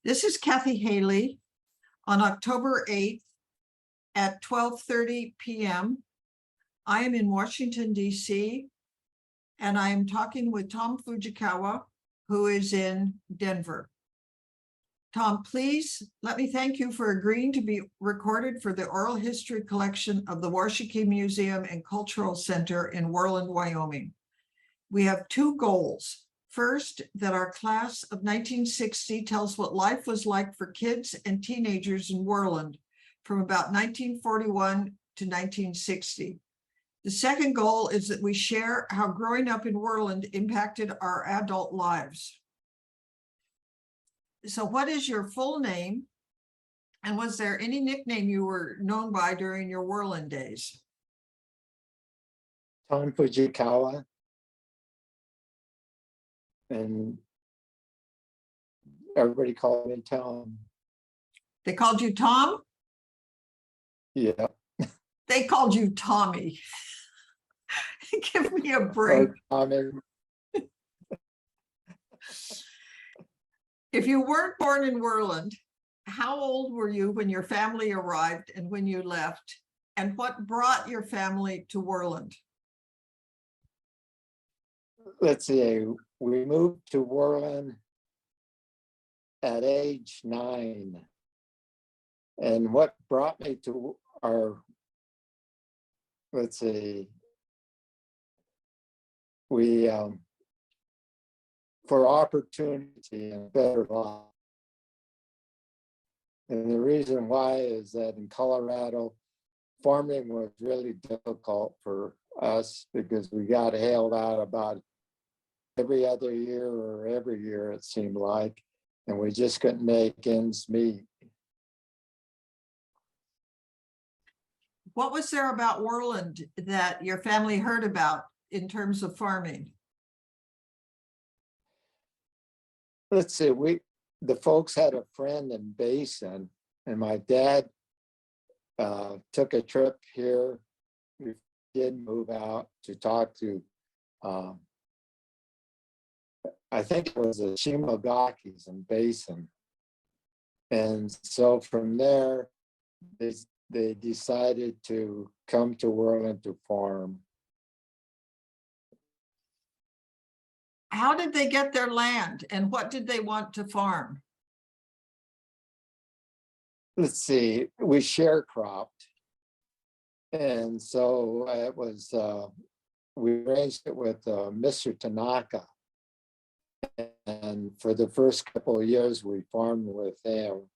This is Kathy Haley on October 8th at 12:30 p.m. I am in Washington, D.C., and I am talking with Tom Fujikawa, who is in Denver. Tom, please let me thank you for agreeing to be recorded for the oral history collection of the Washakie Museum and Cultural Center in Worland, Wyoming. We have two goals. First, that our class of 1960 tells what life was like for kids and teenagers in Worland from about 1941 to 1960. The second goal is that we share how growing up in Worland impacted our adult lives. So what is your full name? And was there any nickname you were known by during your Worland days? Tom Fujikawa. And everybody called me Tom. They called you Tom? Yeah. They called you Tommy. Give me a break. Tommy. If you weren't born in Worland, how old were you when your family arrived and when you left? And what brought your family to Worland? Let's see, we moved to Worland at age 9. And what brought me to let's see, we, for opportunity and better life. And the reason why is that in Colorado, farming was really difficult for us because we got hailed out about every other year or every year, it seemed like, and we just couldn't make ends meet. What was there about Worland that your family heard about in terms of farming? Let's see, the folks had a friend in Basin, and my dad took a trip here. We did move out to talk to I think it was the Shimogakis in Basin. And so from there, they decided to come to Worland to farm. How did they get their land and what did they want to farm? Let's see, we sharecropped. And so it was, we arranged it with Mr. Tanaka. And for the first couple of years, we farmed with him.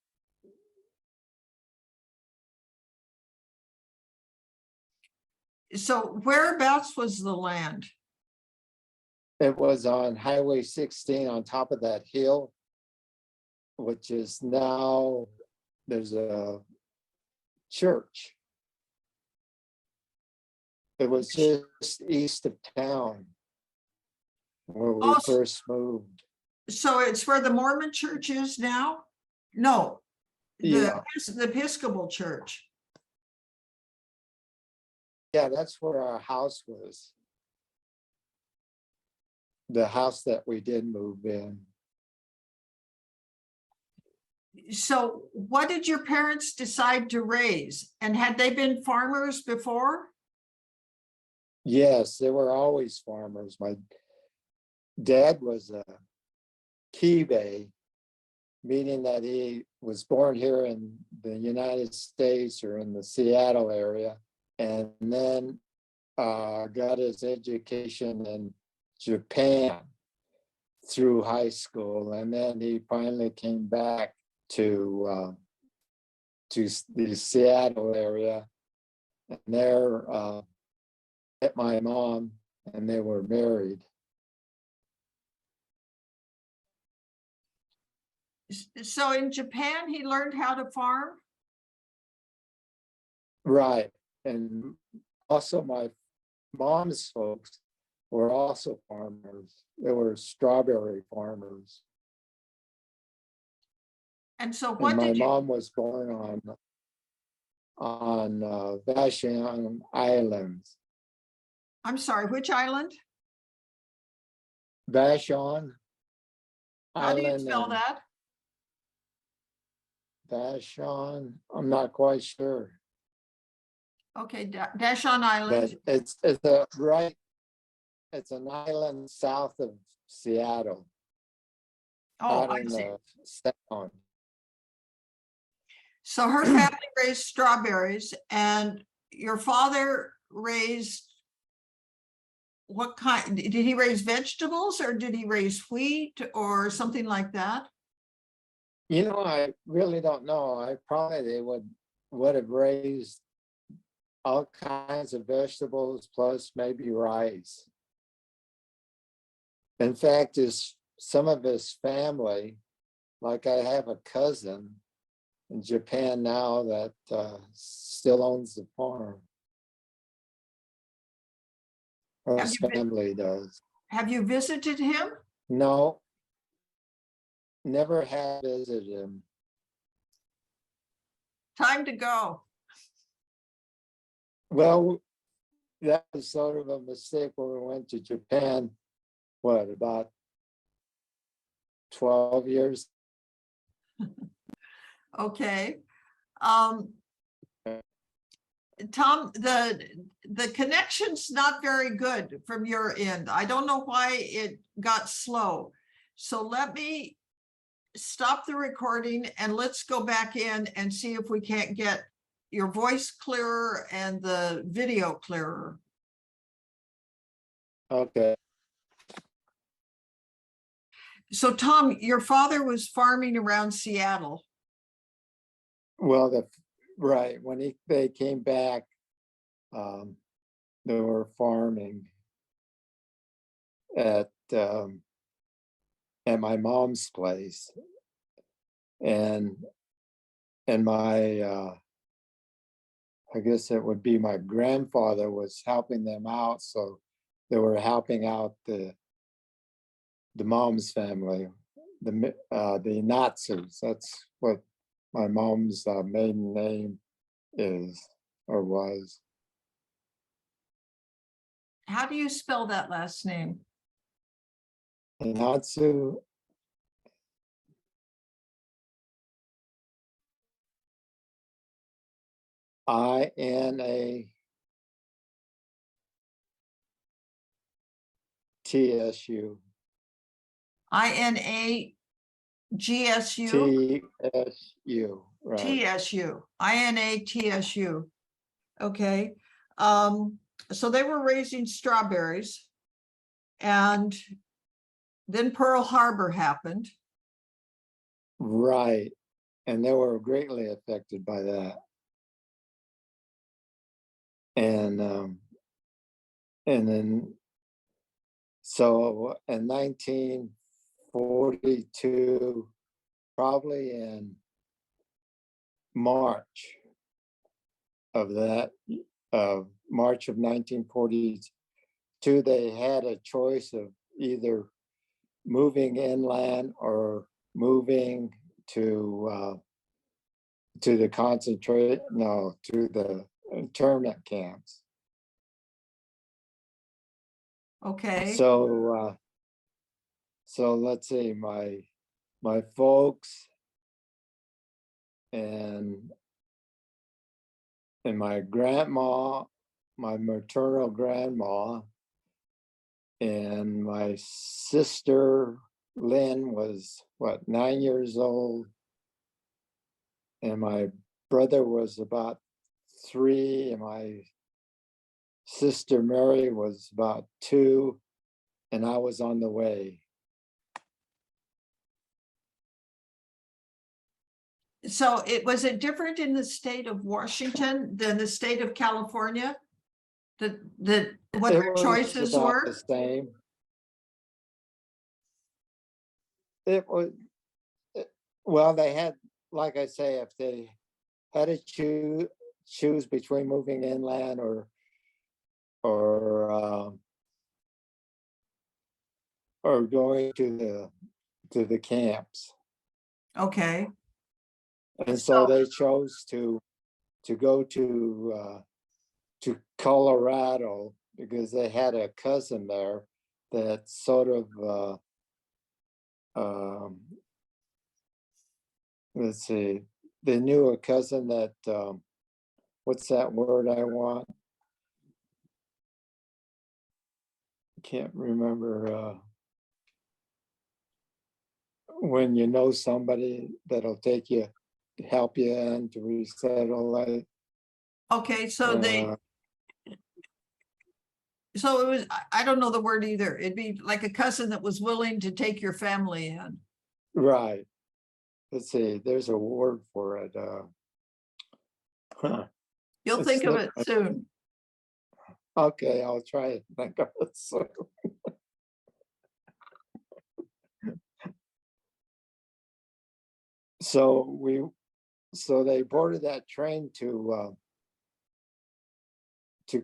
So whereabouts was the land? It was on Highway 16 on top of that hill, which is now, there's a church. It was just east of town where we first moved. So it's where the Mormon church is now? No, the Episcopal church. Yeah, that's where our house was. The house that we did move in. So what did your parents decide to raise? And had they been farmers before? Yes, they were always farmers. My dad was a Kibe, meaning that he was born here in the United States or in the Seattle area, and then got his education in Japan through high school, and then he finally came back to the Seattle area, and there met my mom, and they were married. So in Japan, he learned how to farm? Right, and also my mom's folks were also farmers. They were strawberry farmers. And so what and my did you... mom was born on Vashon Islands. I'm sorry, which island? Vashon How do you Island. spell that? Vashon, I'm not quite sure, Okay, Dashon Island. but it's an island south of Seattle, Oh, out I in see. the sound. So her family raised strawberries and your father raised what kind? Did he raise vegetables or did he raise wheat or something like that? You know, I really don't know. They would have raised all kinds of vegetables plus maybe rice. In fact, some of his family, like I have a cousin in Japan now that still owns the farm. Or Have his you, family does. have you visited him? No, never have visited him. Time to go. Well, that was sort of a mistake when we went to Japan, what, about 12 years? Okay. Um, Tom, the connection's not very good from your end. I don't know why it got slow. So let me stop the recording and let's go back in and see if we can't get your voice clearer and the video clearer. Okay. So Tom, your father was farming around Seattle. Well, right, when they came back, they were farming at my mom's place. And my I guess it would be my grandfather was helping them out, so they were helping out the mom's family, the Natsus. That's what my mom's maiden name is or was. How do you spell that last name? Natsu. INATSU. INAGSU? TSU, right. TSU. INATSU. Okay. So they were raising strawberries and then Pearl Harbor happened. Right. And they were greatly affected by that. And then, so in 1942, probably in March of 1942, they had a choice of either moving inland or moving to the internment camps. Okay. So let's see, my folks and my grandma, my maternal grandma, and my sister Lynn was 9 years old, and my brother was about 3, and my sister Mary was about 2, and I was on the way. So was it different in the state of Washington than the state of California? What their choices about were? the same. It was, well, they had, like I say, if they had to choose between moving inland or going to the camps. Okay. And so they chose to go to Colorado because they had a cousin there that sort of let's see, they knew a cousin that, what's that word I want? Can't remember, when you know somebody that'll take you, help you in to resettle, like, Okay, so so it was, I don't know the word either. It'd be like a cousin that was willing to take your family in. right. Let's see, there's a word for it. You'll It's think of not- it soon. Okay, I'll try it. Think of it soon. So they boarded that train to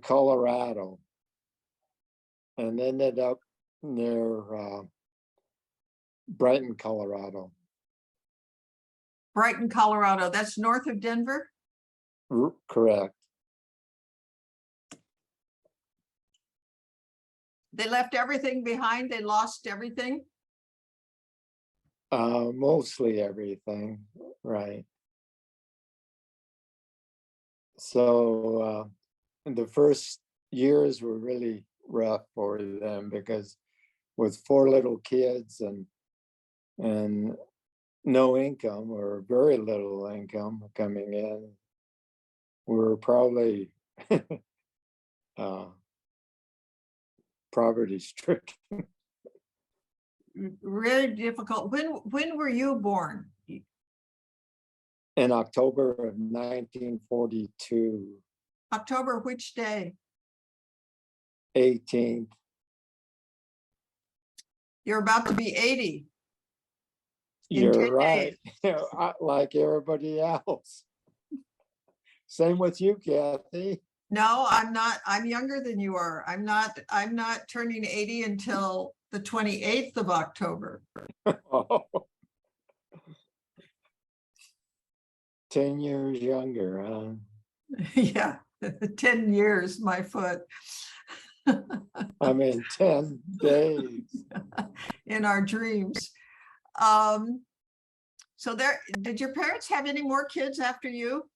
Colorado and ended up near Brighton, Colorado. Brighton, Colorado. That's north of Denver. Correct. They left everything behind. They lost everything. Mostly everything, right. So the first years were really rough for them because with 4 little kids and no income or very little income coming in, we were probably poverty stricken. Really difficult. When were you born? In October of 1942, October, which day? 18th. You're about to be 80. In You're 10 right. days. Like everybody else. Same with you, Kathy. No, I'm not. I'm younger than you are. I'm not turning 80 until the 28th of October. Oh. 10 years younger, huh? Yeah, 10 years, my foot. I mean, 10 days. In our dreams. So did your parents have any more kids after you?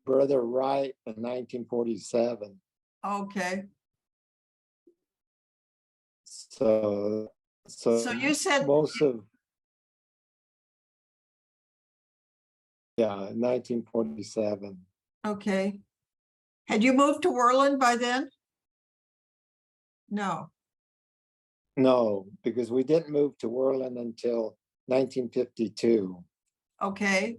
Brother Wright in 1947. Okay. So So you said, most of, yeah, 1947. okay. Had you moved to Worland by then? No. No, because we didn't move to Worland until 1952. Okay.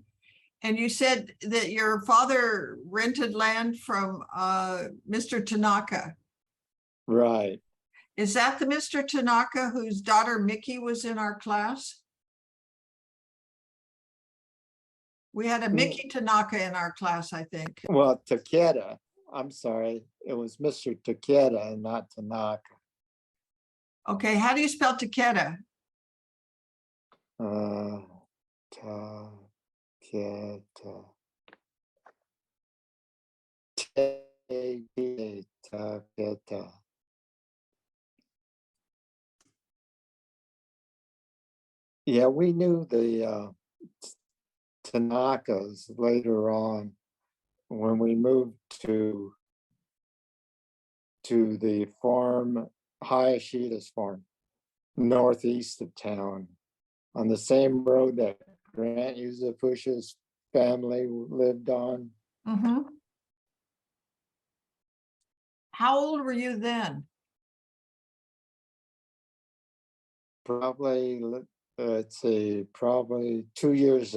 And you said that your father rented land from Mr. Tanaka. Right. Is that the Mr. Tanaka whose daughter Mickey was in our class? We had a Mickey Tanaka in our class, I think. Well, Takeda, I'm sorry, it was Mr. Takeda and not Tanaka. Okay, how do you spell Takeda? Takeda. Takeda. Yeah, we knew the Tanakas later on when we moved to the farm, Hayashida's farm, northeast of town, on the same road that Grant Yuzufushi's family lived on. Mm-hmm. How old were you then? Probably, let's see, probably 2 years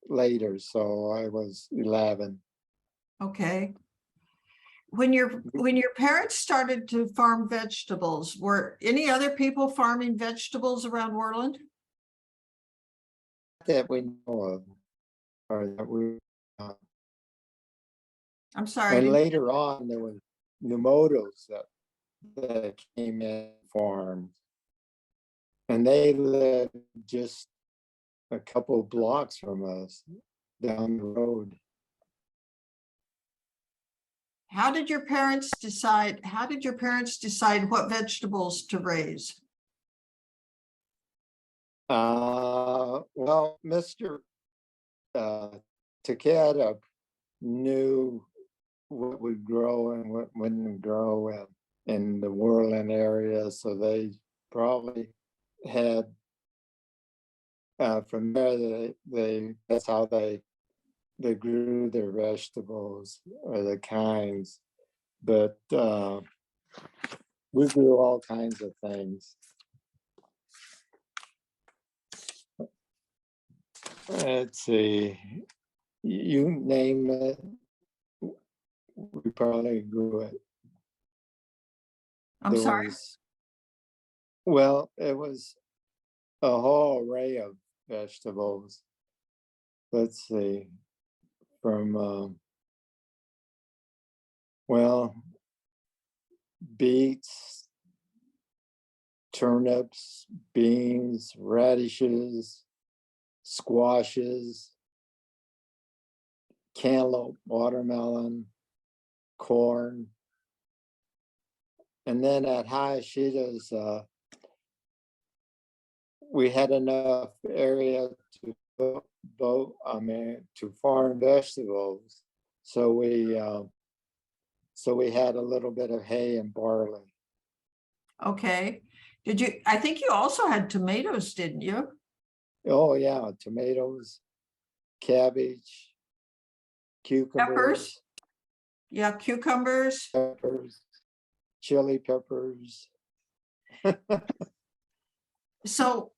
later, so I was 11. Okay. When your parents started to farm vegetables, were any other people farming vegetables around Worland? That we know of, or that we, I'm sorry. and later on there were Numotos that came in farms, and they lived just a couple of blocks from us down the road. How did your parents decide what vegetables to raise? Well, Mr. Takeda knew what would grow and what wouldn't grow in the Worland area, so they probably had from there that's how they grew their vegetables or the kinds. But we grew all kinds of things. Let's see, you name it, we probably grew it. I'm There sorry. well, it was a whole array of vegetables. Let's see, from well, beets, turnips, beans, radishes, squashes, cantaloupe, watermelon, corn. And then at Hayashida's, we had enough area to to farm vegetables. So we had a little bit of hay and barley. Okay. I think you also had tomatoes, didn't you? Oh yeah, tomatoes, cabbage, cucumbers, Peppers? Yeah, cucumbers. peppers, chili peppers. So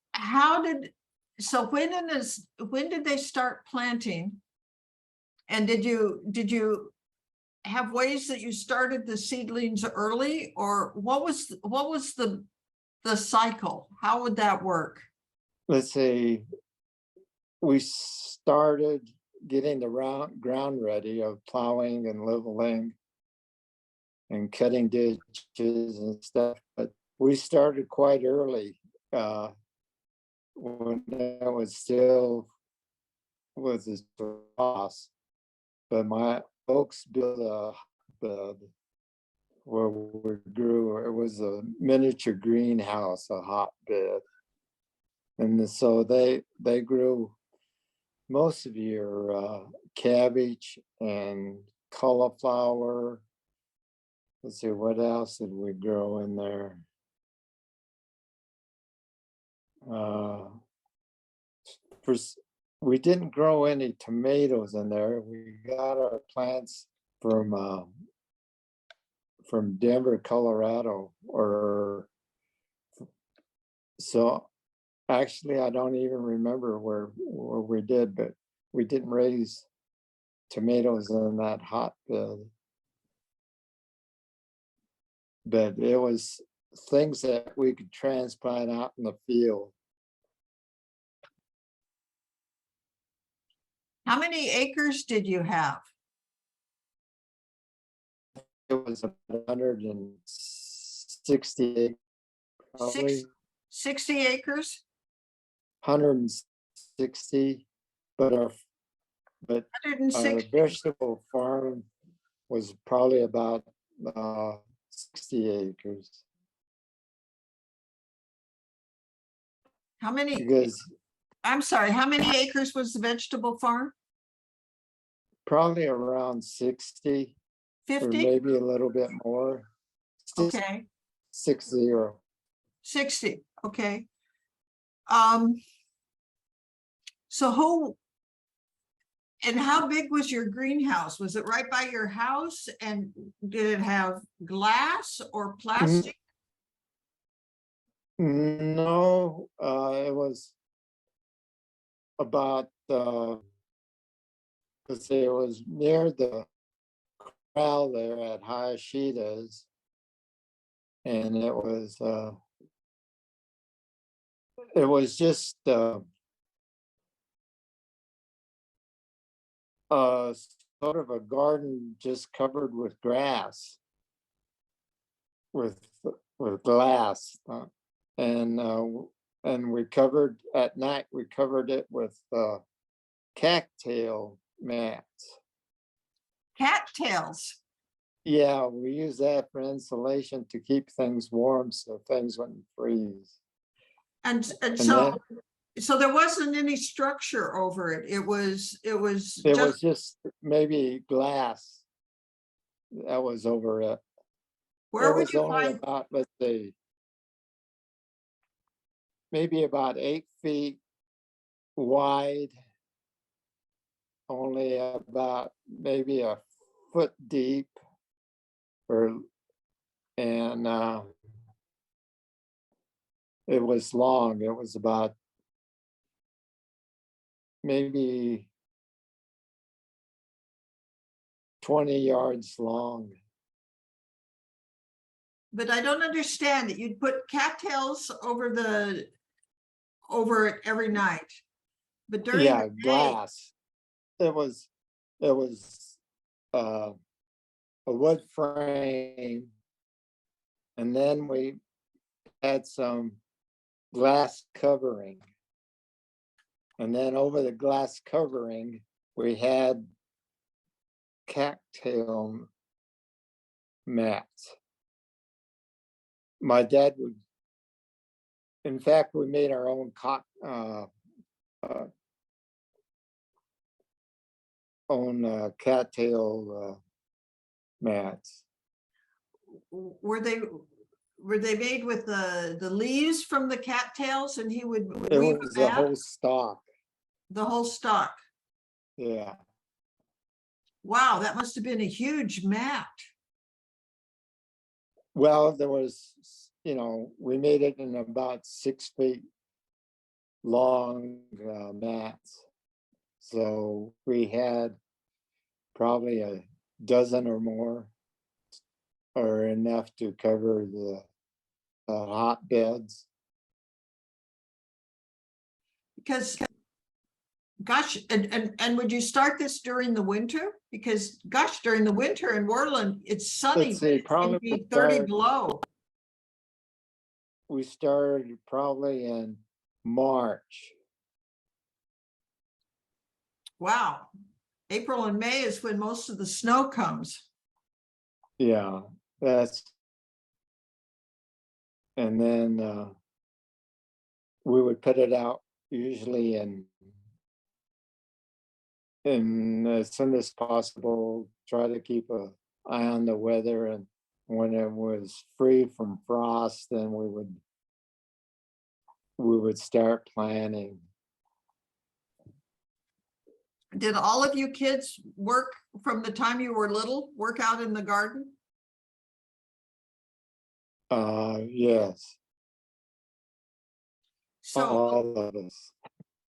when did they start planting? And did you have ways that you started the seedlings early, or what was the cycle? How would that work? Let's see, we started getting the ground ready of plowing and leveling and cutting ditches and stuff, but we started quite early when it was still was a loss. But my folks built a bed where we grew. It was a miniature greenhouse, a hotbed, and so they grew most of your cabbage and cauliflower. Let's see, what else did we grow in there? We didn't grow any tomatoes in there. We got our plants from Denver, Colorado, or so. Actually, I don't even remember where we did, but we didn't raise tomatoes in that hotbed. But it was things that we could transplant out in the field. How many acres did you have? It was about 160, probably 60 acres? 160, but our 160. vegetable farm was probably about 60 acres. How many? Because I'm sorry, how many acres was the vegetable farm? probably around 60, 50? or maybe a little bit more. Okay. 60. 60, okay. So how big was your greenhouse? Was it right by your house? And did it have glass or plastic? No, it was about, let's say it was near the corral there at Hayashida's. And it was just sort of a garden just covered with grass, with glass, and we covered at night. We covered it with cattail mats. Cattails. Yeah, we use that for insulation to keep things warm so things wouldn't freeze. And And so So there wasn't any structure over it. It was It just, was just maybe glass that was over it. where It would was you only find, about, let's see, maybe about 8 feet wide, only about maybe a foot deep, or and it was long. It was about maybe 20 yards long. but I don't understand that you'd put cattails over it every night. But during Yeah, the day, glass. It was uh, a wood frame, and then we had some glass covering. And then over the glass covering, we had cattail mats. My dad would, in fact, we made our own cattail mats. were they made with the leaves from the cattails, and he would It weave was them the out, whole stock. the whole stalk? Yeah. Wow, that must have been a huge mat. Well, there was, we made it in about 6 feet long mats. So we had probably a dozen or more, or enough to cover the hotbeds. Because, gosh, and would you start this during the winter? Because, gosh, during the winter in Worland, it's sunny, Let's but see, it can probably be 30 below. we started probably in March. Wow. April and May is when most of the snow comes. Yeah, and then we would put it out usually in as soon as possible, try to keep an eye on the weather, and when it was free from frost, then we would start planning. Did all of you kids work from the time you were little, work out in the garden? Yes, So, all of us.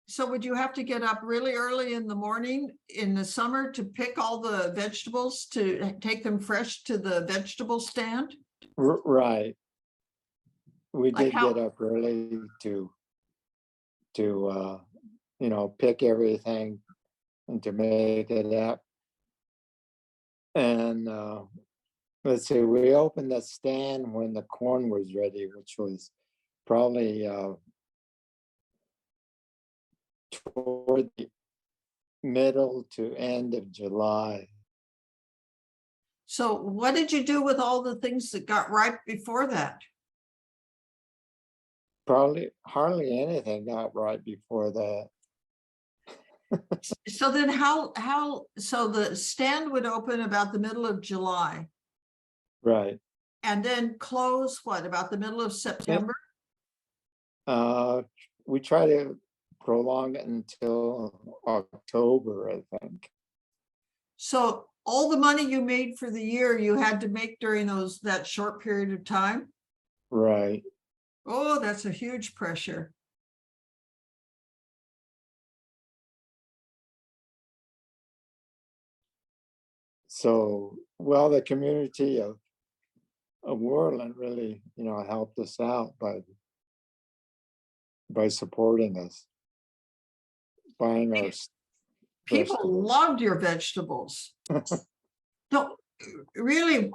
so would you have to get up really early in the morning in the summer to pick all the vegetables to take them fresh to the vegetable stand? Right. We Like did get up early to pick everything and to make it up. And let's see, we opened the stand when the corn was ready, which was probably toward the middle to end of July. So what did you do with all the things that got ripe before that? Probably hardly anything got right before that. So then so the stand would open about the middle of July Right. and then close what, about the middle of September? We try to prolong it until October, I think. So all the money you made for the year, you had to make during that short period of time? Right. Oh, that's a huge pressure. So, well, the community of Worland really, helped us out by supporting us, buying our People vegetables. loved your vegetables. No, really,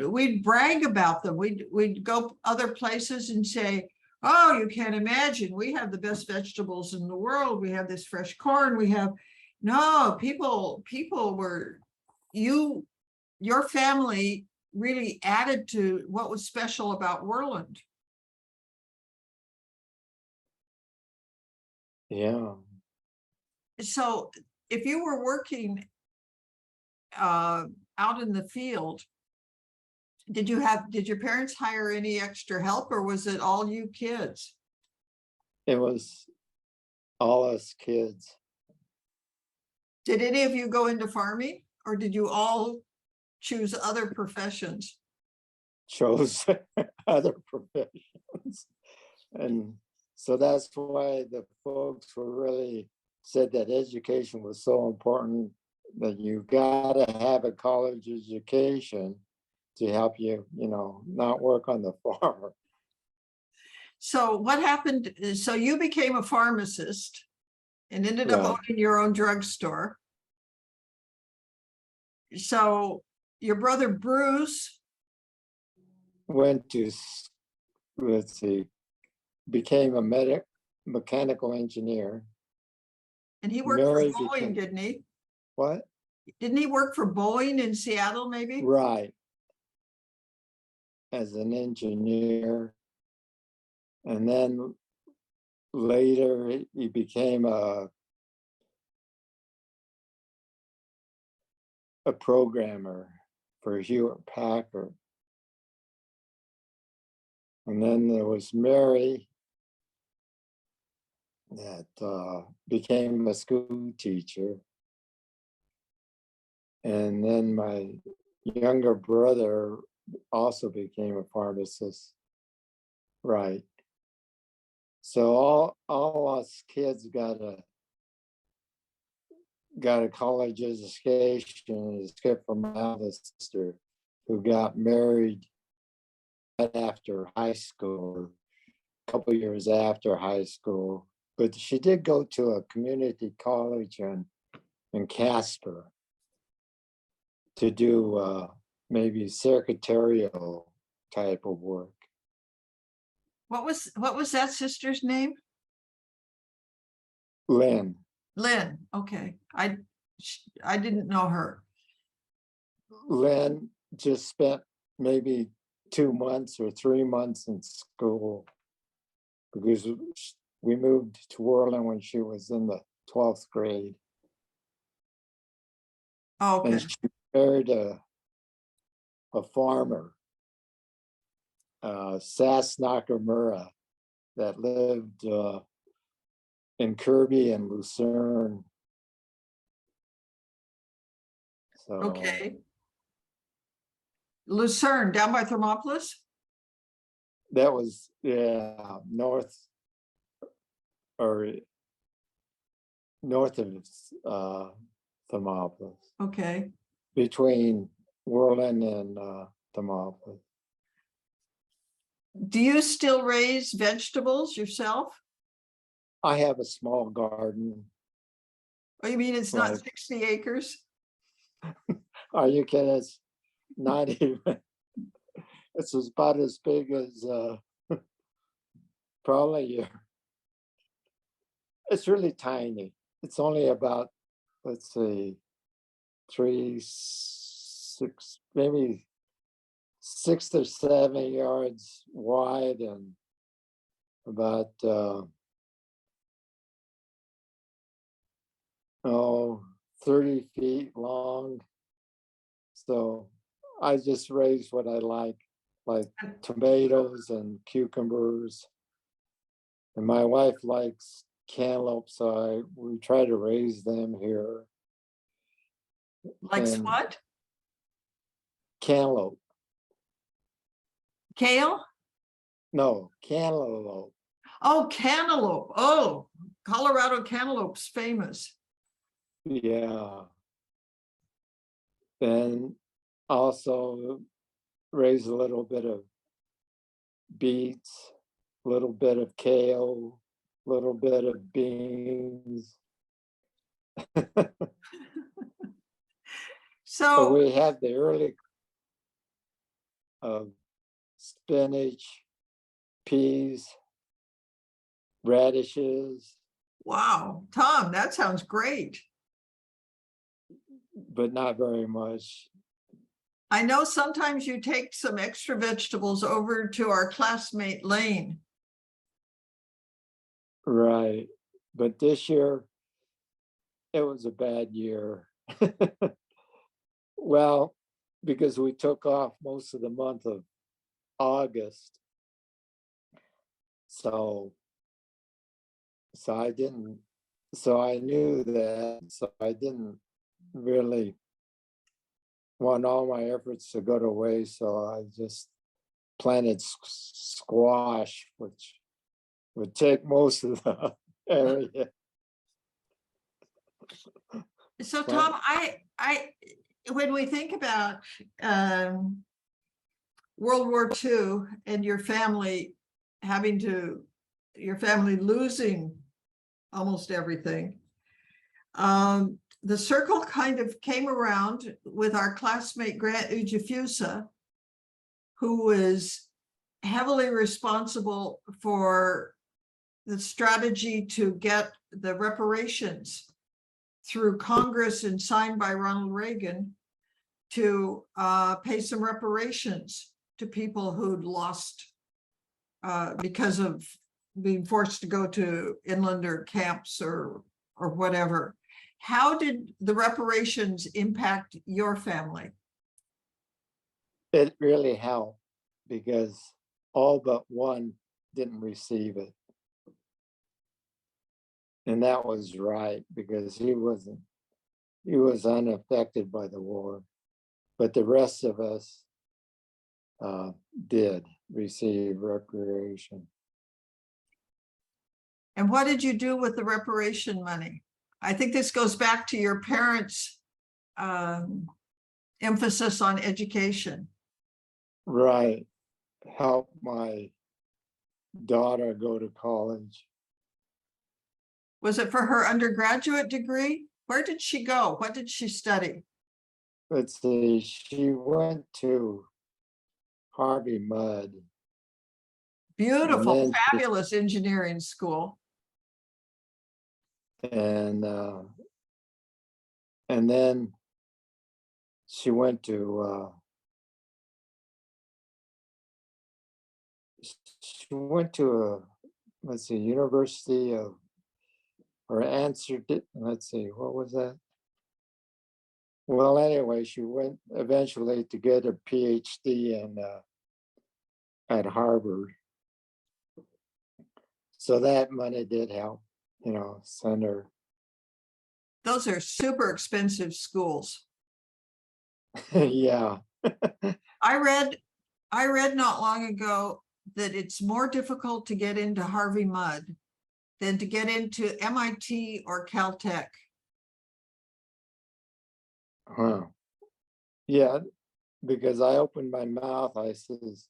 we'd brag about them. We'd go other places and say, oh, you can't imagine, we have the best vegetables in the world. We have this fresh corn. No, people were, your family really added to what was special about Worland. Yeah. So if you were working out in the field, did your parents hire any extra help, or was it all you kids? It was all us kids. Did any of you go into farming, or did you all choose other professions? Chose other professions. And so that's why the folks were really said that education was so important, that you gotta have a college education to help you, not work on the farm. So what happened? So you became a pharmacist and ended up Right. owning your own drugstore. So your brother Bruce, Went to, let's see, became a mechanical engineer. and he worked for Mary Boeing, became, didn't he? what? Didn't he work for Boeing in Seattle, maybe? Right. As an engineer. And then later he became a programmer for Hewlett Packard. And then there was Mary that became a school teacher. And then my younger brother also became a pharmacist. Right. So all us kids got a college education, except for my other sister, who got married right after high school, a couple years after high school. But she did go to a community college in Casper to do maybe secretarial type of work. What was that sister's name? Lynn. Lynn. Okay. I didn't know her. Lynn just spent maybe 2 months or 3 months in school, because we moved to Worland when she was in the 12th grade. Okay. And she married a farmer, Sass Nakamura, that lived in Kirby and Lucerne. So Okay. Lucerne, down by Thermopolis? that was, north of Thermopolis, Okay. between Worland and Thermopolis. Do you still raise vegetables yourself? I have a small garden. Oh, you mean it's not Like- 60 acres? Are you kidding? It's not even, it's about as big as probably it's really tiny. It's only about, let's see, maybe 6 or 7 yards wide, and about 30 feet long. So I just raise what I like tomatoes and cucumbers. And my wife likes cantaloupe, so we try to raise them here. Likes And what? cantaloupe. Kale? No, cantaloupe. Oh, cantaloupe. Oh, Colorado cantaloupe's famous. Yeah. And also raise a little bit of beets, a little bit of kale, a little bit of beans. But So, we have the early spinach, peas, radishes, wow, Tom, that sounds great. but not very much. I know sometimes you take some extra vegetables over to our classmate Lane. Right. but this year, it was a bad year. Well, because we took off most of the month of August. So I didn't, so I knew that, so I didn't really want all my efforts to go to waste. So I just planted squash, which would take most of the area. So Well- Tom, when we think about World War II and your family losing almost everything, the circle kind of came around with our classmate Grant Ujifusa, who was heavily responsible for the strategy to get the reparations through Congress and signed by Ronald Reagan to pay some reparations to people who'd lost because of being forced to go to inlander camps or whatever. How did the reparations impact your family? It really helped because all but one didn't receive it. And that was right, because he was unaffected by the war, but the rest of us did receive reparation. And what did you do with the reparation money? I think this goes back to your parents' emphasis on education. Right. Help my daughter go to college. Was it for her undergraduate degree? Where did she go? What did she study? Let's see, she went to Harvey Mudd. Beautiful, then- fabulous engineering school. And then she went to let's see, University of, or answered it, let's see, what was that? Well, anyway, she went eventually to get a PhD at Harvard. So that money did help, send her. Those are super expensive schools. Yeah. I read not long ago that it's more difficult to get into Harvey Mudd than to get into MIT or Caltech. Huh. Yeah, because I opened my mouth, I says,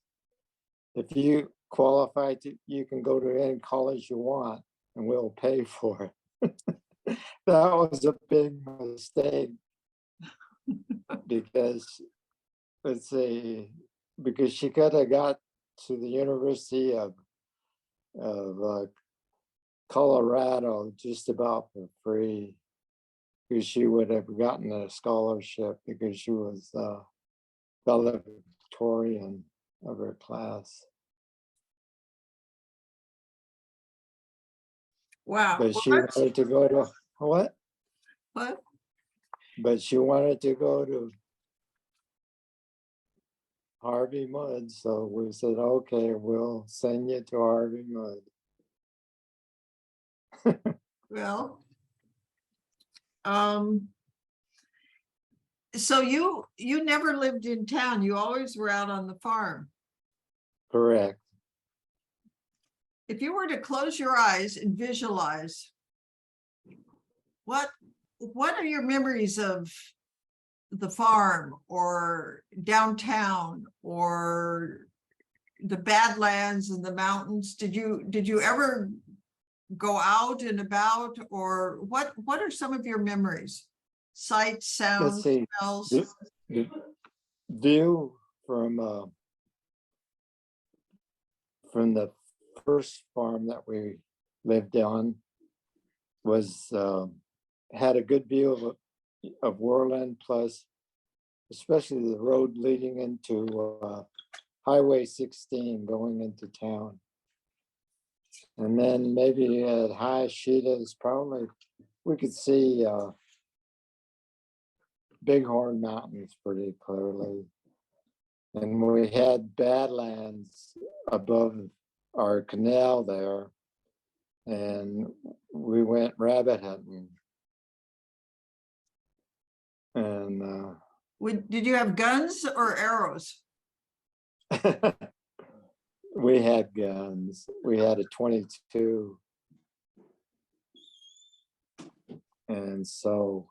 if you qualify you can go to any college you want and we'll pay for it. That was a big mistake because, let's see, because she could have got to the University of Colorado just about for free, because she would have gotten a scholarship because she was valedictorian of her class. Wow. But Well, she wanted to go to what? what? But she wanted to go to Harvey Mudd, so we said, okay, we'll send you to Harvey Mudd. Well, so you never lived in town. You always were out on the farm. Correct. If you were to close your eyes and visualize, what are your memories of the farm or downtown or the Badlands and the mountains? Did you ever go out and about, or what are some of your memories? Sights, sounds, Let's see. smells? The view from the first farm that we lived on was had a good view of Worland, plus especially the road leading into Highway 16 going into town. And then maybe at high Sheeta's, probably we could see Bighorn Mountains pretty clearly. And we had Badlands above our canal there. And we went rabbit hunting. And Did you have guns or arrows? we had guns. We had a 22. And so,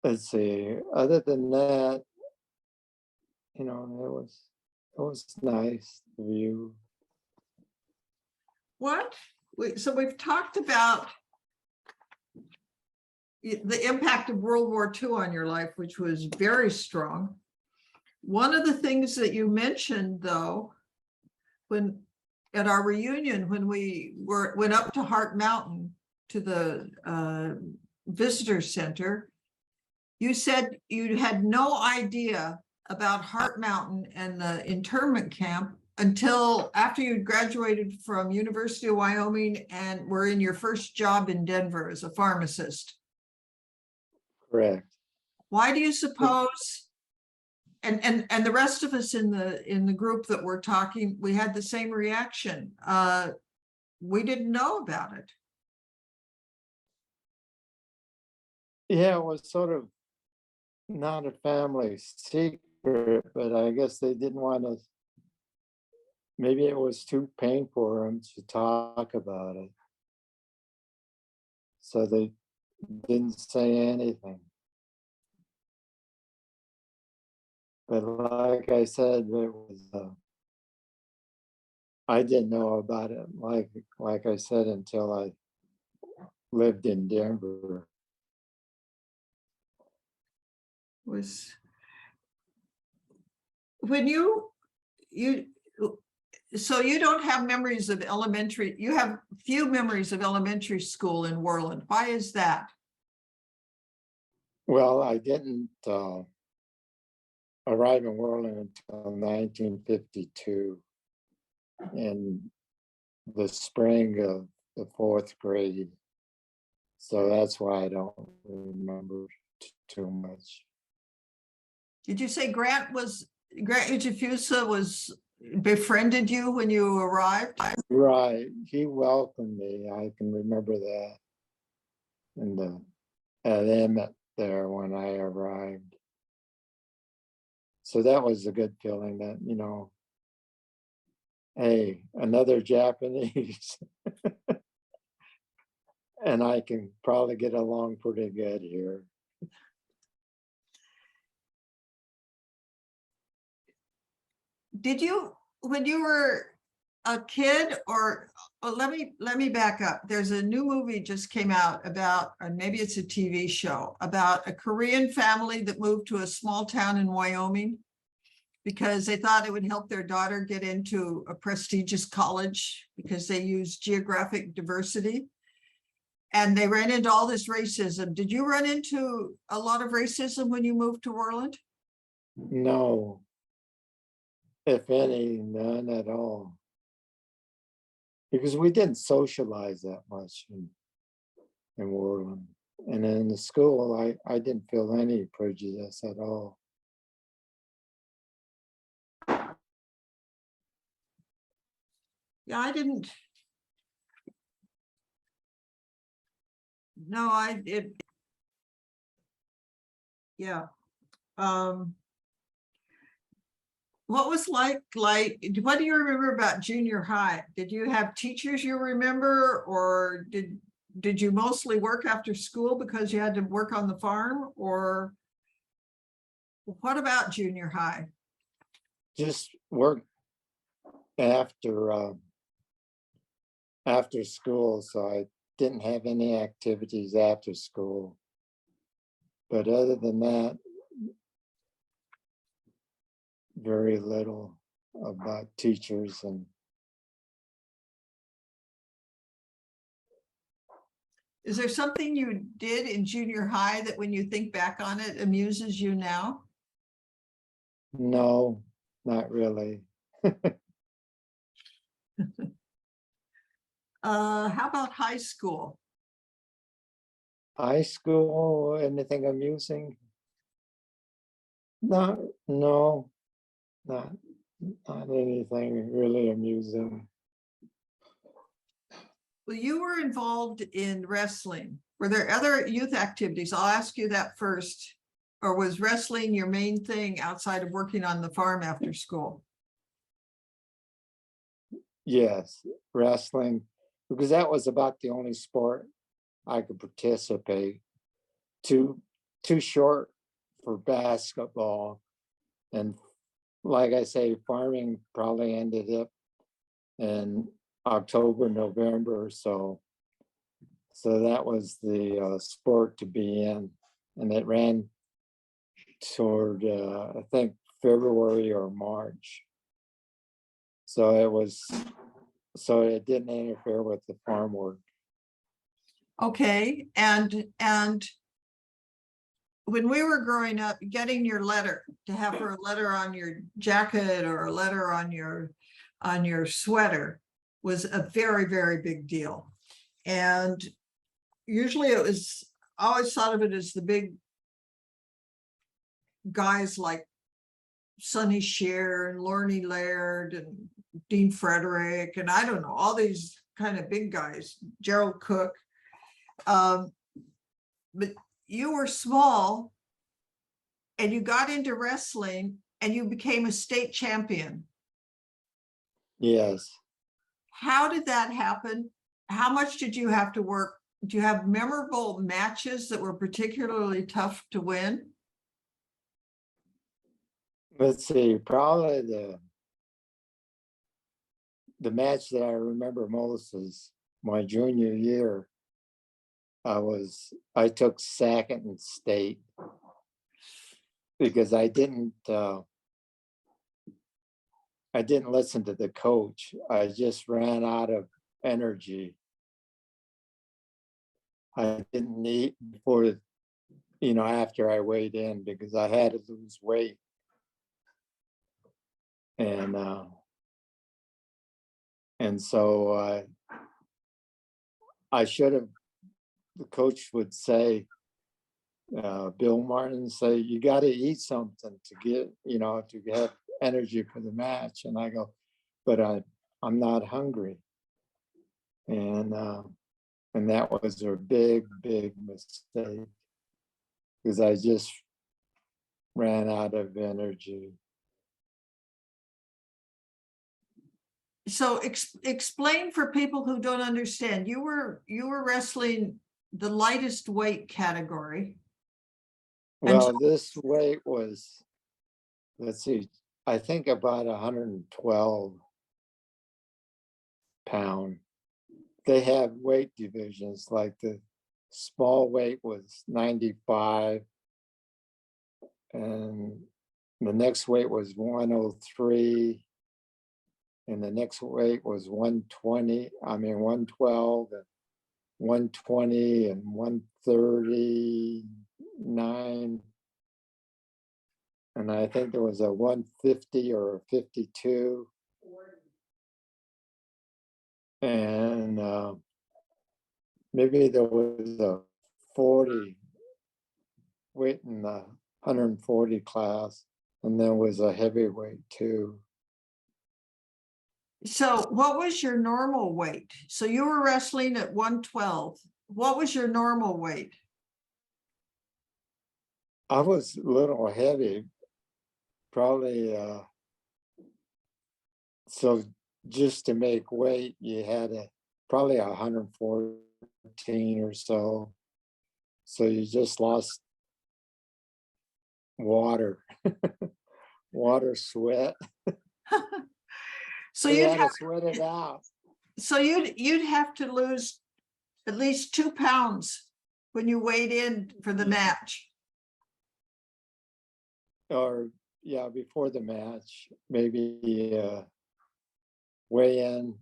let's see, other than that, you know, it was nice, the view. So we've talked about the impact of World War II on your life, which was very strong. One of the things that you mentioned, though, when at our reunion, when we went up to Hart Mountain to the visitor center, you said you had no idea about Hart Mountain and the internment camp until after you'd graduated from University of Wyoming and were in your first job in Denver as a pharmacist. Correct. Why do you suppose, and the rest of us in the group that we're talking, we had the same reaction. We didn't know about it. Yeah, it was sort of not a family secret, but I guess they didn't want to, maybe it was too painful for them to talk about it. So they didn't say anything. But like I said, it was, I didn't know about it, like I said, until I lived in Denver. Was when you so you don't have memories of elementary, you have few memories of elementary school in Worland. Why is that? Well, I didn't arrive in Worland until 1952, in the spring of the fourth grade. So that's why I don't remember too much. Did you say Grant Ujifusa was befriended you when you arrived? Right, he welcomed me. I can remember that. And at Emmett there when I arrived. So that was a good feeling that, you know, hey, another Japanese. And I can probably get along pretty good here. Did you, when you were a kid, or let me back up. There's a new movie just came out about, or maybe it's a TV show, about a Korean family that moved to a small town in Wyoming because they thought it would help their daughter get into a prestigious college because they use geographic diversity. And they ran into all this racism. Did you run into a lot of racism when you moved to Worland? No, if any, none at all. Because we didn't socialize that much in Worland. And in the school, I didn't feel any prejudice at all. Yeah, I didn't. No, yeah. What was what do you remember about junior high? Did you have teachers you remember, or did you mostly work after school because you had to work on the farm? Or what about junior high? Just work after school, so I didn't have any activities after school. But other than that, very little about teachers. And is there something you did in junior high that when you think back on it amuses you now? no, not really. How about high school? High school, anything amusing? Not, no, not, not anything really amusing. Well, you were involved in wrestling. Were there other youth activities? I'll ask you that first. Or was wrestling your main thing outside of working on the farm after school? Yes, wrestling, because that was about the only sport I could participate. Too short for basketball. And like I say, farming probably ended up in October, November. So that was the sport to be in. And it ran toward, I think, February or March. So it didn't interfere with the farm work. Okay, and when we were growing up, getting your letter, to have a letter on your jacket or a letter on your sweater was a very, very big deal. And usually it was, I always thought of it as the big guys like Sonny Shear and Lorne Laird and Dean Frederick, and I don't know, all these kind of big guys, Gerald Cook. But you were small and you got into wrestling and you became a state champion. Yes. How did that happen? How much did you have to work? Do you have memorable matches that were particularly tough to win? Let's see, probably the match that I remember most is my junior year. I took second in state because I didn't listen to the coach. I just ran out of energy. I didn't eat before, after I weighed in because I had to lose weight. And so I should have, the coach would say, Bill Martin say, you got to eat something to get, to have energy for the match. And I go, but I'm not hungry. And that was a big, big mistake because I just ran out of energy. So explain for people who don't understand. You were wrestling the lightest weight category. Well, this weight was, let's see, I think about 112 pound. They have weight divisions, like the small weight was 95 and the next weight was 103 and the next weight was 112 and 120 and 139. And I think there was a 150 or a 52. And maybe there was a 40 weight in the 140 class. And there was a heavyweight too. So what was your normal weight? So you were wrestling at 112. What was your normal weight? I was a little heavy, probably. So just to make weight, you had probably 114 or so. So you just lost water, sweat. So you had to sweat it out. So you'd have to lose at least 2 pounds when you weighed in for the match. Or yeah, before the match, maybe weigh in.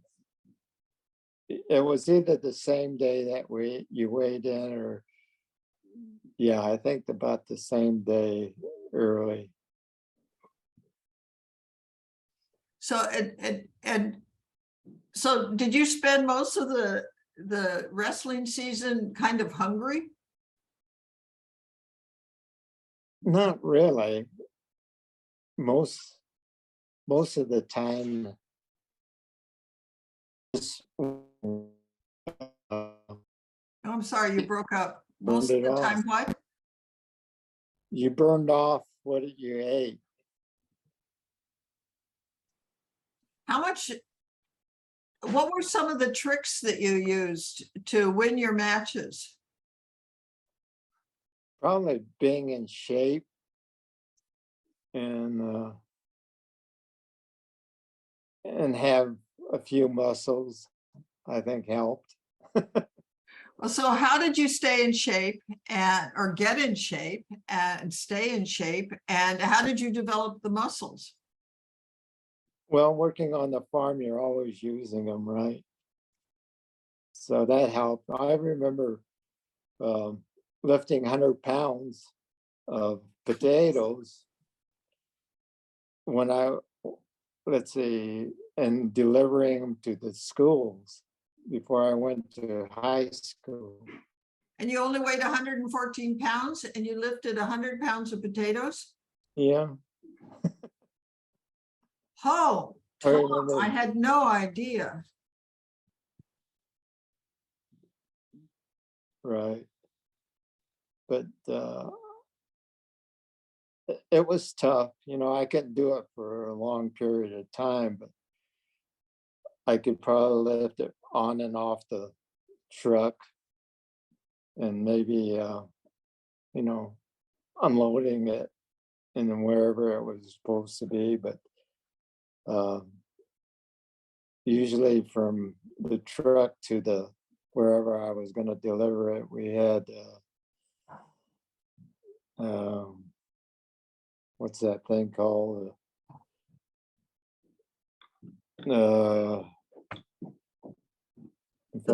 It was either the same day that you weighed in, or yeah, I think about the same day early. So, and so did you spend most of the wrestling season kind of hungry? Not really. Most of the time, just, Oh, I'm sorry, you broke up. burned Most of it the off. time, what? You burned off what you ate. How much? What were some of the tricks that you used to win your matches? Probably being in shape and have a few muscles, I think helped. Well, so how did you stay in shape or get in shape and stay in shape? And how did you develop the muscles? Well, working on the farm, you're always using them, right? So that helped. I remember lifting 100 pounds of potatoes when let's see, and delivering them to the schools before I went to high school. And you only weighed 114 pounds and you lifted 100 pounds of potatoes? Yeah. Oh, I remember. I had no idea. Right. But it was tough. I couldn't do it for a long period of time, but I could probably lift it on and off the truck and maybe, unloading it and wherever it was supposed to be. But usually from the truck to wherever I was going to deliver it, we had, what's that thing called? In The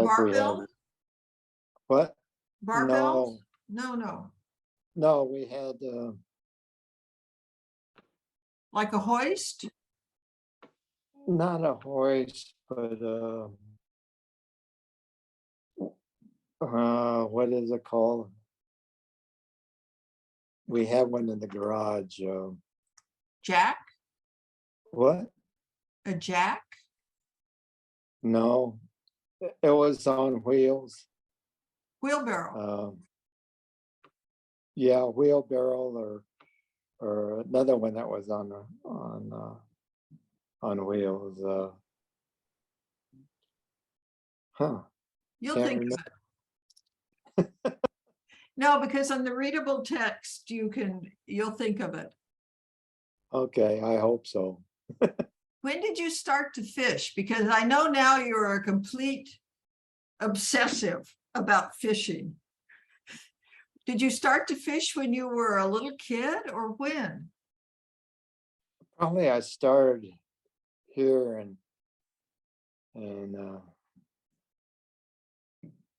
fact, we barbell? had what? Barbells? No. No, we had Like a hoist? not a hoist, but what is it called? We had one in the garage. Jack? What? A jack? No, it was on wheels. Wheelbarrow? Yeah, wheelbarrow or another one that was on wheels. You'll Can't think remember. of it. No, because on the readable text, you'll think of it. Okay, I hope so. When did you start to fish? Because I know now you're a complete obsessive about fishing. Did you start to fish when you were a little kid or when? Probably I started here in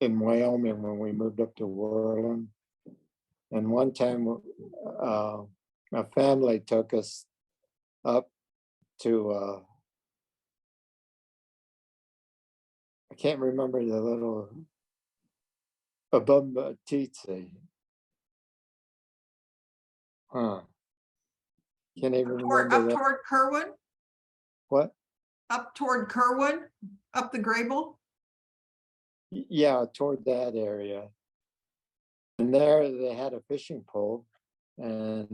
Wyoming when we moved up to Worland. And one time my family took us up to I can't remember the little above Titsy. Can't even remember Up that. toward Kerwin? What? Up toward Kerwin? Up the Grable? Yeah, toward that area. And there they had a fishing pole, and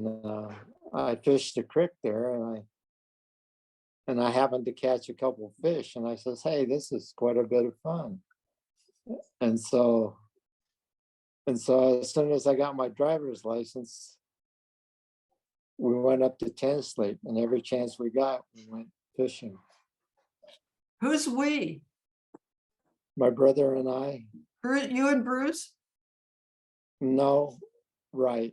I fished the creek there, and I happened to catch a couple of fish, and I says, "Hey, this is quite a bit of fun." And so as soon as I got my driver's license, we went up to Tensley, and every chance we got, we went fishing. Who's we? My brother and I. You and Bruce? No, right.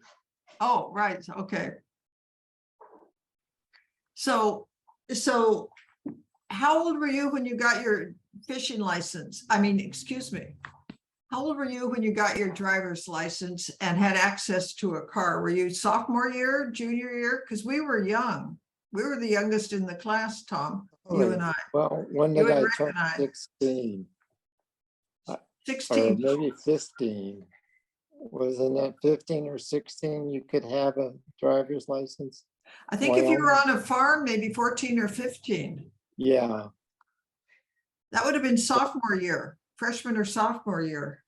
Oh, right. Okay. So how old were you when you got your fishing license? I mean, excuse me. How old were you when you got your driver's license and had access to a car? Were you sophomore year, junior year? Because we were young. We were the youngest in the class, Tom, you Really? and I. Well, when You did and I Rick turn and I. 16? Or 16. maybe 15. Wasn't it 15 or 16 you could have a driver's license? I think if you were Wyoming? on a farm, maybe 14 or 15. Yeah, That would have been sophomore year, freshman or sophomore year.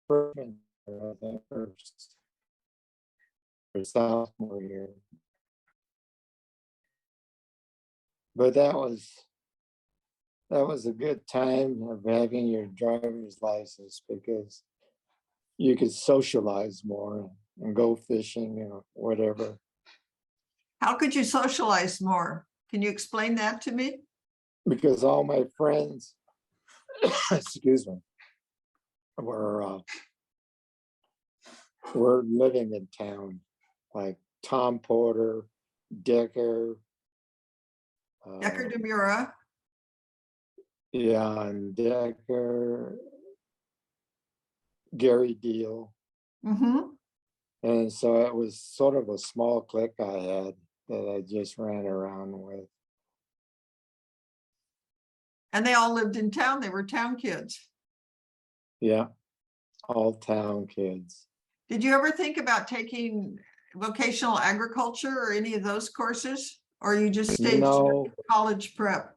freshman year, I think, or sophomore year. But that was a good time of having your driver's license because you could socialize more and go fishing or whatever. How could you socialize more? Can you explain that to me? Because all my friends, excuse me, were living in town, like Tom Porter, Decker. Decker Demura. Yeah, and Decker, Gary Deal. Mm-hmm. And so it was sort of a small clique I had that I just ran around with. And they all lived in town. They were town kids. Yeah, all town kids. Did you ever think about taking vocational agriculture or any of those courses? Or you just stayed No, college prep?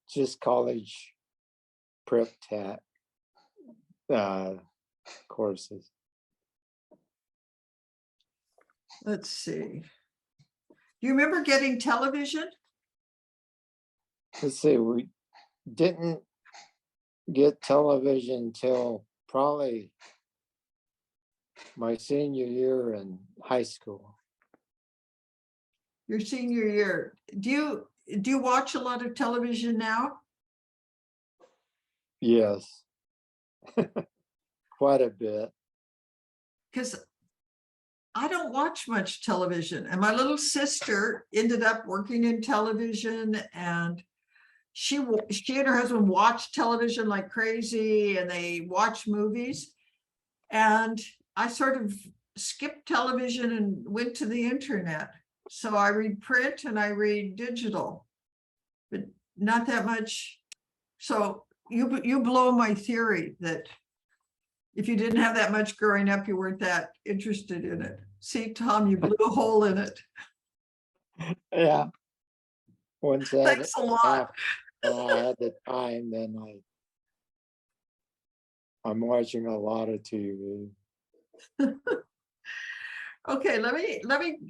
just college prep courses. Let's see. Do you remember getting television? Let's see, we didn't get television till probably my senior year in high school. Your senior year. Do you watch a lot of television now? Yes, quite a bit. Because I don't watch much television, and my little sister ended up working in television, and she and her husband watched television like crazy, and they watch movies. And I sort of skipped television and went to the internet. So I read print and I read digital, but not that much. So you blow my theory that if you didn't have that much growing up, you weren't that interested in it. See, Tom, you blew a hole in it. Yeah. Once Thanks a lot. I had the time, then I'm watching a lot of TV. Okay,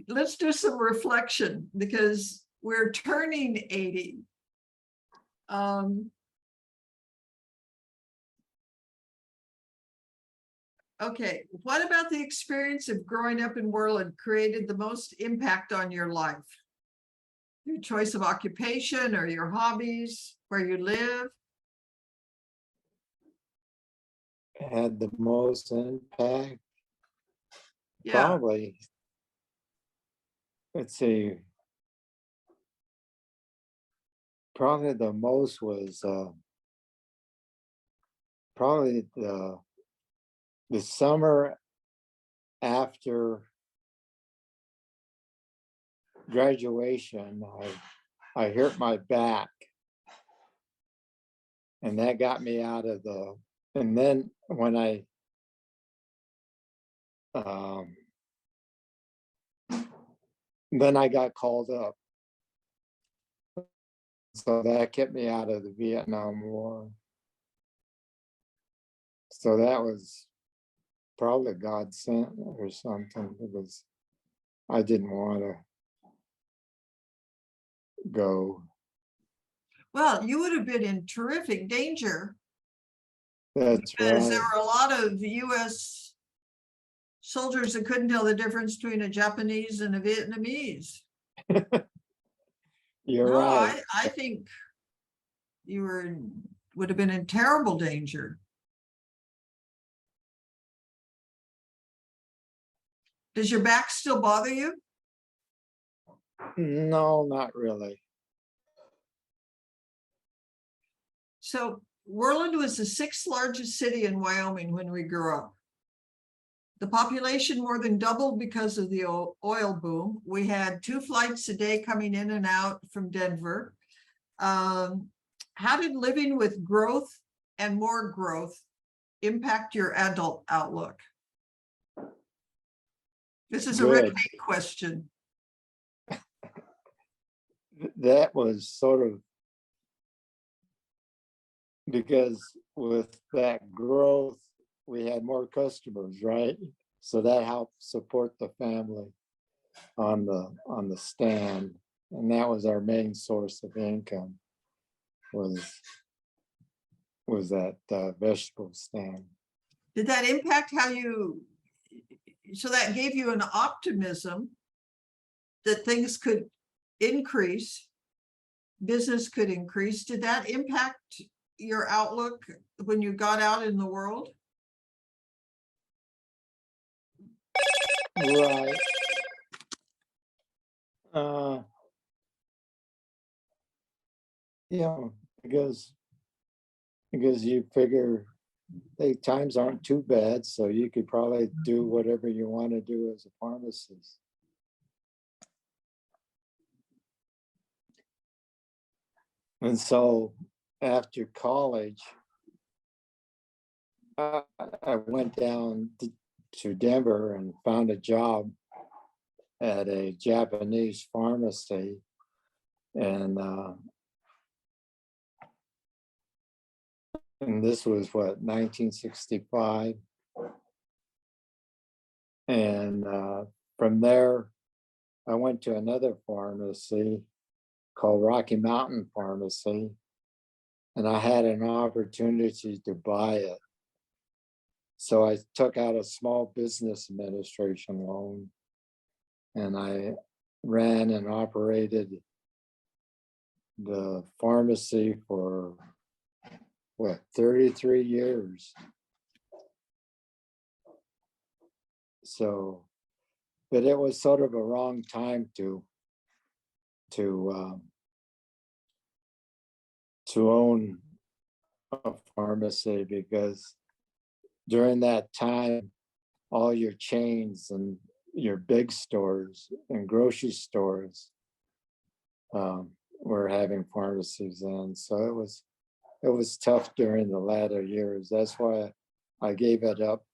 let's do some reflection because we're turning 80. Okay, what about the experience of growing up in Worland created the most impact on your life? Your choice of occupation or your hobbies, where you live? Had the most impact? Yeah, Probably. Let's see. Probably the most was probably the summer after graduation. I hurt my back, and that got me out of and then when then I got called up, so that kept me out of the Vietnam War. So that was probably God sent or something, because I didn't want to go. well, you would have been in terrific danger That's because there right. were a lot of US soldiers that couldn't tell the difference between a Japanese and a Vietnamese. You're No, right. I think you would have been in terrible danger. Does your back still bother you? No, not really. So Worland was the 6th largest city in Wyoming when we grew up. The population more than doubled because of the oil boom. We had 2 flights a day coming in and out from Denver. How did living with growth and more growth impact your adult outlook? This is a Good. Rick question. That was sort of because with that growth, we had more customers, right? So that helped support the family on the stand. And that was our main source of income was that vegetable stand. Did that impact how you, so that gave you an optimism that things could increase, business could increase? Did that impact your outlook when you got out in the world? Right. Yeah, because you figure times aren't too bad, so you could probably do whatever you want to do as a pharmacist. And so after college, I went down to Denver and found a job at a Japanese pharmacy. And this was what, 1965. And from there, I went to another pharmacy called Rocky Mountain Pharmacy. And I had an opportunity to buy it. So I took out a small business administration loan and I ran and operated the pharmacy for what, 33 years. So, but it was sort of a wrong time to own a pharmacy, because during that time, all your chains and your big stores and grocery stores were having pharmacies in. So it was tough during the latter years. That's why I gave it up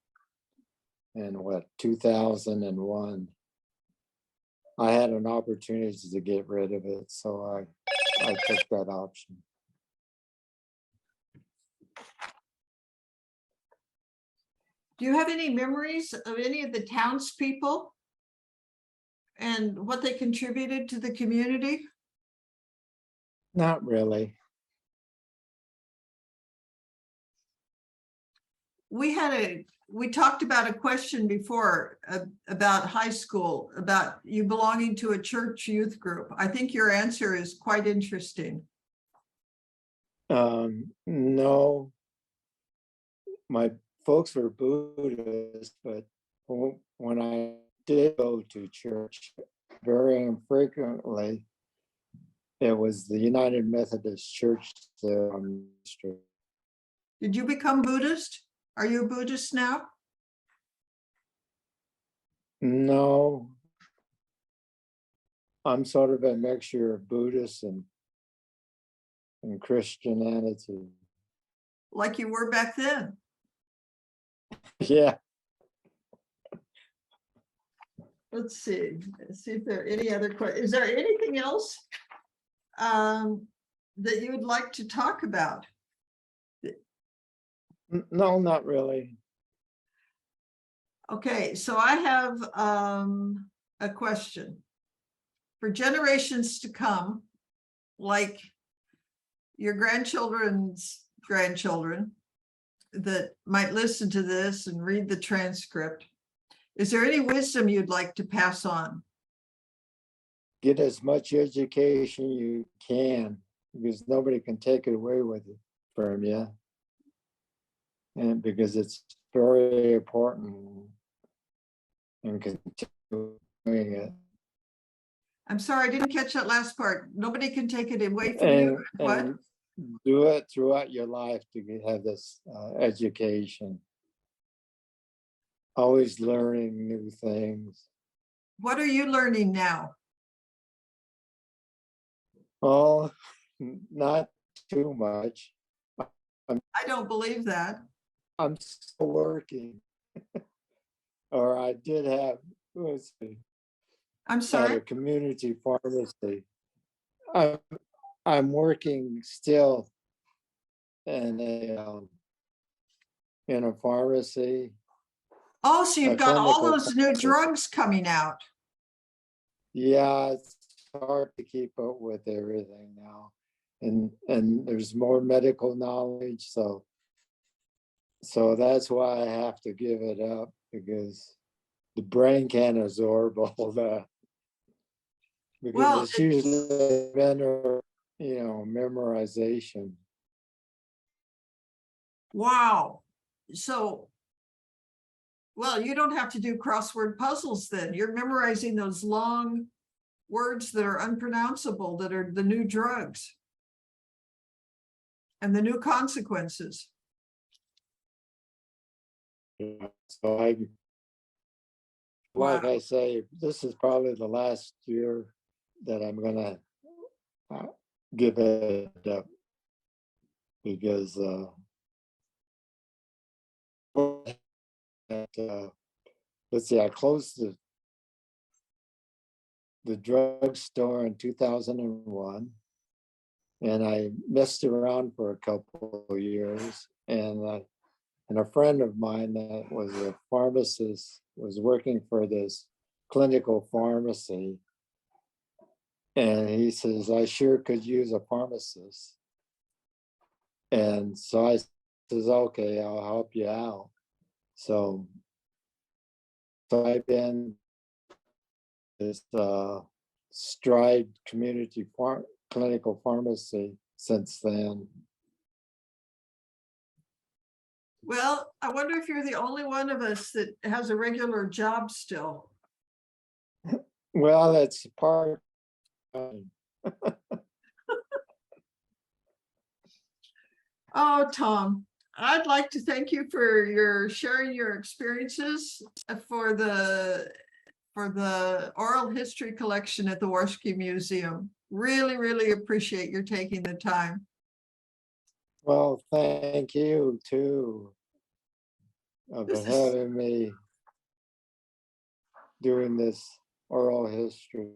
in 2001. I had an opportunity to get rid of it, so I took that option. Do you have any memories of any of the townspeople and what they contributed to the community? Not really. We talked about a question before about high school, about you belonging to a church youth group. I think your answer is quite interesting. No, my folks were Buddhist, but when I did go to church very infrequently, it was the United Methodist Church there on the street. Did you become Buddhist? Are you a Buddhist now? No, I'm sort of a mixture of Buddhist and Christianity. Like you were back then? Yeah. Let's see if there are any other questions. Is there anything else that you would like to talk about? No, not really. Okay, so I have a question. For generations to come, like your grandchildren's grandchildren that might listen to this and read the transcript, is there any wisdom you'd like to pass on? Get as much education you can, because nobody can take it away with it from you. And because it's very important and continue doing it. I'm sorry, I didn't catch that last part. Nobody can take it away from you. What? And do it throughout your life to have this education. always learning new things. What are you learning now? Oh, not too much. I don't believe that. I'm still working, or I did have, let's see, I'm at sorry. a community pharmacy. I'm, I'm working still in a pharmacy, Oh, so you've a got all clinical those new pharmacy. drugs coming out. Yeah, it's hard to keep up with everything now. And there's more medical knowledge, so that's why I have to give it up, because the brain can't absorb all that. Because Well, it's usually memorization. wow. So, well, you don't have to do crossword puzzles then. You're memorizing those long words that are unpronounceable, that are the new drugs and the new consequences. So like Wow. I say, this is probably the last year that I'm gonna give it up, because let's see, I closed the drugstore in 2001, and I messed around for a couple of years, and a friend of mine that was a pharmacist was working for this clinical pharmacy, and he says, I sure could use a pharmacist. And so I says, okay, I'll help you out. So I've been this Stride Community Clinical Pharmacy since then. Well, I wonder if you're the only one of us that has a regular job still. Well, it's part time. Oh, Tom, I'd like to thank you for your sharing your experiences for the oral history collection at the Warski Museum. Really, really appreciate your taking the time. Well, thank you too of This is having me doing this oral history.